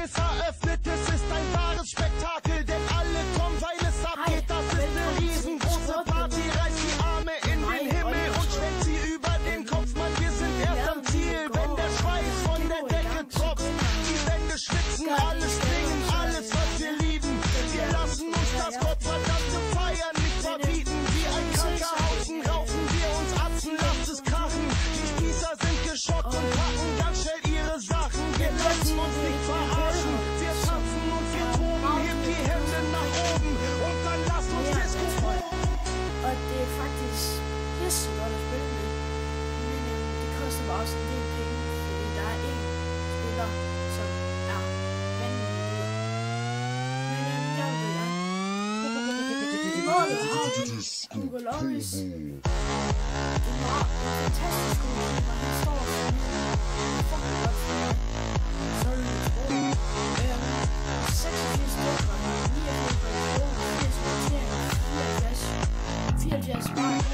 es eröffnet, es ist ein wahres Spektakel, denn alle kommen, weil es abgeht. Das ist eine riesengroße Party, reißt die Arme in den Himmel und schwenkt sie über den Kopf. Mann, wir sind erst am Ziel, wenn der Schweiß von der Decke tropft. Die Wände schwitzen, alles klingen, alles, was wir lieben. Wir lassen uns das gottverdammte Feiern nicht verbieten. Wie ein kranker Haufen raufen wir uns Atzen, lasst es krachen. Die Spießer sind geschockt und packen ganz schnell ihre Sachen. Wir lassen uns nicht verarschen, wir tanzen und wir toben. Hebt die Hände nach oben und dann lasst uns Disco proben. Og det er faktisk pisse godt at spille med. Men det koster bare også en del penge, fordi der er en spiller, som er vanvittig dyr. Men jeg vil gerne. Målet har vi Hugo Lloris. Det var fantastisk god, og han står sådan her. Fucking godt for mig. Så er det utroligt. 86 stykker, 89 kroner, 80 markeringer, 74 spark,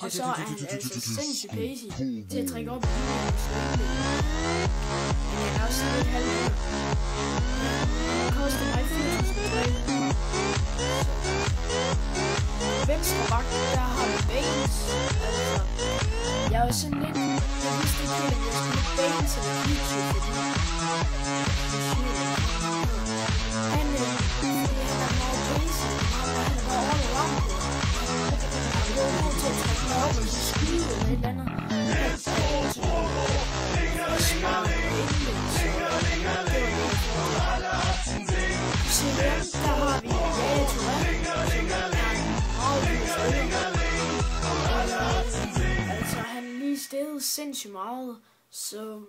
og så er han altså sindssygt pacey til at trække op i bilen og svømme lidt. Men han er også lidt halvdelen. Det koster mig 4.300. Venstre bak, der har vi Baines. Altså, jeg er jo sådan lidt, jeg vidste ikke helt, at jeg skulle Baines eller 24, fordi han er meget pacey, og han er bare all around. Jeg er nødt til at trække mig op og skyde eller et eller andet. Der har vi altså han er lige steget sindssygt meget, så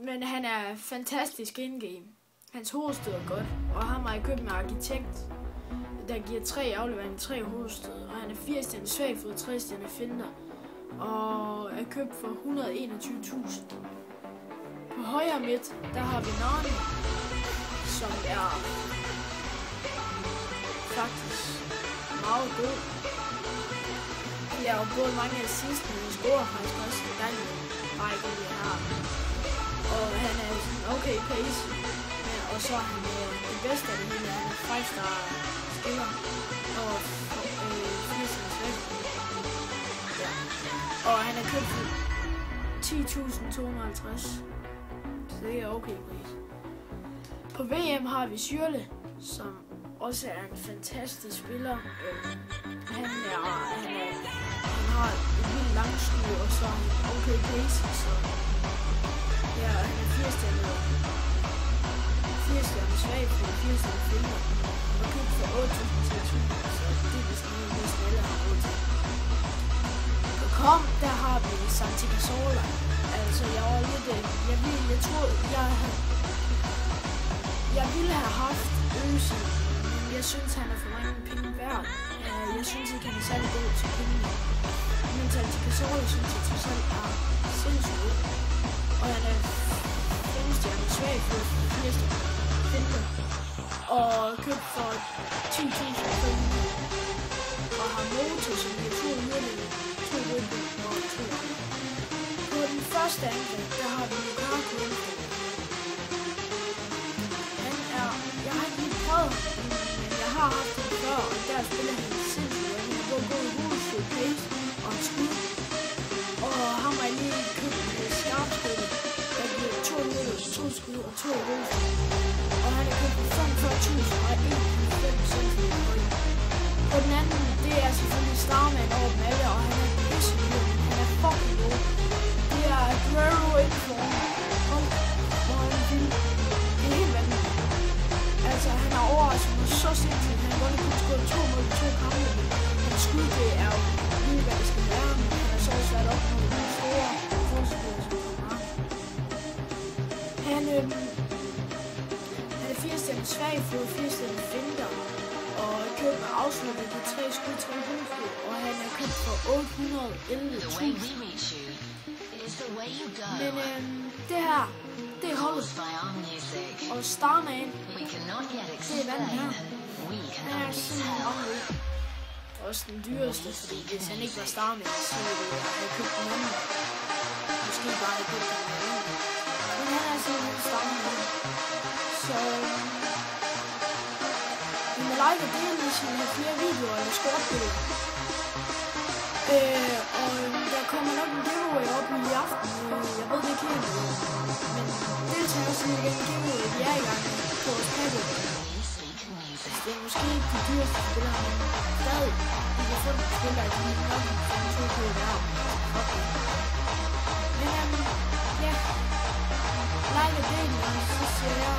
men han er fantastisk in-game. Hans hovedstød er godt, og ham har jeg købt med arkitekt, der giver 3 afleveringer, 3 hovedstød, og han er 80 stjerne svag fod, 3 stjerne finder, og er købt for 121.000. På højre midt, der har vi Nani, som er faktisk meget god. Jeg har jo både mange assist, men han scorer faktisk også en gang bare ikke det her. Og han er sådan okay pace, men, og så er han det bedste af det hele, han er 5-star spiller og 80'erne svæk. Ja. Og han er købt for 10.250, så det er okay pris. På VM har vi Schürrle, som også er en fantastisk spiller. Han har et vildt langskud, og så er han okay pace, så ja, han er 80 stjerner svag på 80 stjerner finder, og købt for 8.000, så det er vist noget, næsten alle har råd til. På kom, der har vi Santi Cazorla. Altså, jeg var lidt, jeg ville have haft Øse, men jeg synes, han er for mange penge værd. Jeg synes ikke, han er særlig god til penge. Men Santi Cazorla synes jeg trods alt er sindssygt god. Og han er 5 stjerner svag for 80 stjerner. Og købt for 10.000 og har motor, som bliver 2 rødben og 2. første angreb, der har vi Lukaku. Jeg har ikke lige prøvet ham, men jeg har haft ham før, og der spiller han sindssygt. Han går god i hovedet, pace og en skud. Og ham har jeg lige købt med skarpskytte, der giver 2 minutter, 2 skud og 2 hovedet. Og han er købt for 45.000 og 1,5 cm høj. På den anden, det er selvfølgelig Starman over dem alle, og han er pissegod. Han er fucking god. Det er Aguero inden for ham, og han er vild. Det er helt vanvittigt. Altså, han har overrasket mig så sindssygt. Han har godt kun skåret 2 mål i 2 kampe. Hans skud, det er jo lige, hvad det skal være. Men han har så også været op på nogle store forspillere, som kommer ham. Han er 4 stemmer svag for 4 stemmer finder. Og købt med afsluttet de 3 skud, 3 hovedskud. Og han er købt for 811.000. Men det her, det er holdet. Og Starman, det er vandet her. Han er simpelthen mange. Også den dyreste, fordi hvis han ikke var Starman, så ville jeg have købt den anden. Måske bare have købt den anden. Men han er simpelthen Starman. Så I må like og dele, hvis I vil have flere videoer eller skortbilleder. Og der kommer nok en giveaway op i aften. Jeg ved det ikke helt, men deltager også i den giveaway, vi er i gang på vores pakke. Det er måske ikke de dyreste spillere, men stadig. Vi kan få nogle spillere, de er nok for en 2 på hver. Men ja, like og dele, og så siger jeg